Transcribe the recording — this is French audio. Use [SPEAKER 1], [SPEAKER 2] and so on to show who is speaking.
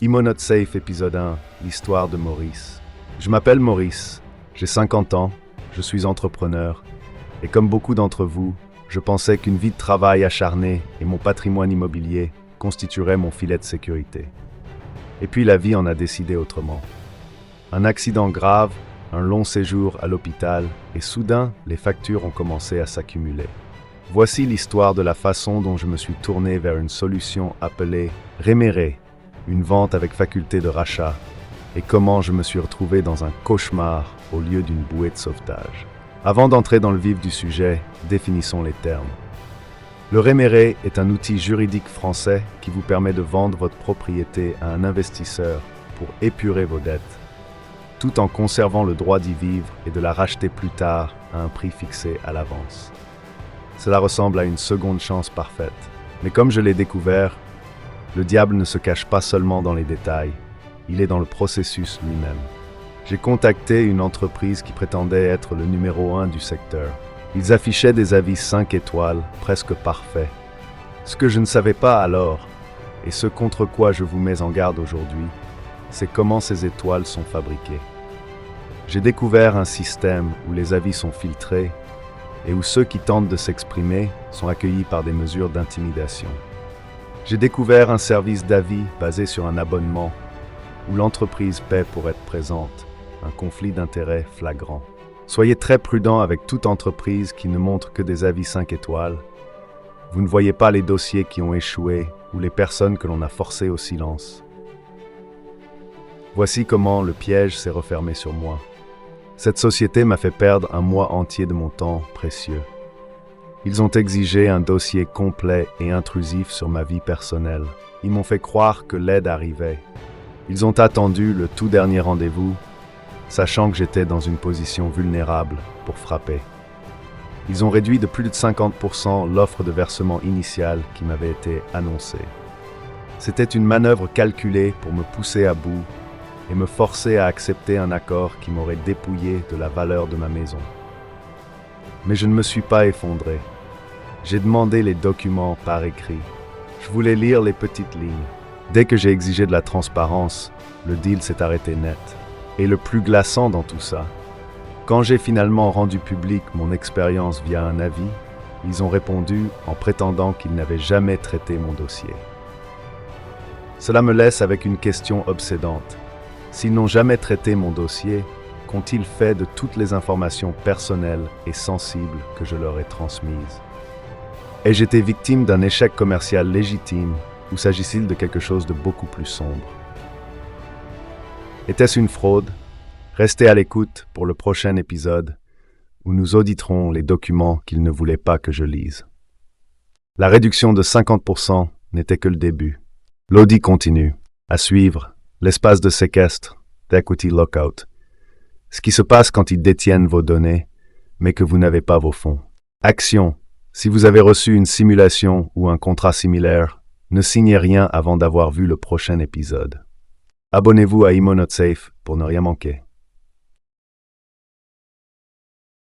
[SPEAKER 1] Imo Not Safe, épisode 1, l'histoire de Maurice. Je m'appelle Maurice, j'ai 50 ans, je suis entrepreneur, et comme beaucoup d'entre vous, je pensais qu'une vie de travail acharnée et mon patrimoine immobilier constitueraient mon filet de sécurité. Et puis la vie en a décidé autrement. Un accident grave, un long séjour à l'hôpital, et soudain, les factures ont commencé à s'accumuler. Voici l'histoire de la façon dont je me suis tourné vers une solution appelée réméré, une vente avec faculté de rachat, et comment je me suis retrouvé dans un cauchemar au lieu d'une bouée de sauvetage. Avant d'entrer dans le vif du sujet, définissons les termes. Le réméré est un outil juridique français qui vous permet de vendre votre propriété à un investisseur pour épurer vos dettes, tout en conservant le droit d'y vivre et de la racheter plus tard à un prix fixé à l'avance. Cela ressemble à une seconde chance parfaite. Mais comme je l'ai découvert, le diable ne se cache pas seulement dans les détails, il est dans le processus lui-même. J'ai contacté une entreprise qui prétendait être le numéro 1 du secteur. Ils affichaient des avis 5 étoiles, presque parfaits. Ce que je ne savais pas alors, et ce contre quoi je vous mets en garde aujourd'hui, c'est comment ces étoiles sont fabriquées. J'ai découvert un système où les avis sont filtrés et où ceux qui tentent de s'exprimer sont accueillis par des mesures d'intimidation. J'ai découvert un service d'avis basé sur un abonnement où l'entreprise paie pour être présente, un conflit d'intérêts flagrant. Soyez très prudent avec toute entreprise qui ne montre que des avis 5 étoiles. Vous ne voyez pas les dossiers qui ont échoué ou les personnes que l'on a forcées au silence. Voici comment le piège s'est refermé sur moi. Cette société m'a fait perdre un mois entier de mon temps précieux. Ils ont exigé un dossier complet et intrusif sur ma vie personnelle. Ils m'ont fait croire que l'aide arrivait. Ils ont attendu le tout dernier rendez-vous, sachant que j'étais dans une position vulnérable pour frapper. Ils ont réduit de plus de 50% l'offre de versement initiale qui m'avait été annoncée. C'était une manœuvre calculée pour me pousser à bout et me forcer à accepter un accord qui m'aurait dépouillé de la valeur de ma maison. Mais je ne me suis pas effondré. J'ai demandé les documents par écrit. Je voulais lire les petites lignes. Dès que j'ai exigé de la transparence, le deal s'est arrêté net. Et le plus glaçant dans tout ça, quand j'ai finalement rendu public mon expérience via un avis, ils ont répondu en prétendant qu'ils n'avaient jamais traité mon dossier. Cela me laisse avec une question obsédante. S'ils n'ont jamais traité mon dossier, qu'ont-ils fait de toutes les informations personnelles et sensibles que je leur ai transmises? Ai-je été victime d'un échec commercial légitime ou s'agit-il de quelque chose de beaucoup plus sombre? Était-ce une fraude? Restez à l'écoute pour le prochain épisode où nous auditerons les documents qu'ils ne voulaient pas que je lise. La réduction de 50% n'était que le début. L'audit continue. À suivre, l'espace de séquestre, d'equity lockout. Ce qui se passe quand ils détiennent vos données, mais que vous n'avez pas vos fonds. Action. Si vous avez reçu une simulation ou un contrat similaire, ne signez rien avant d'avoir vu le prochain épisode. Abonnez-vous à Imo Not Safe pour ne rien manquer.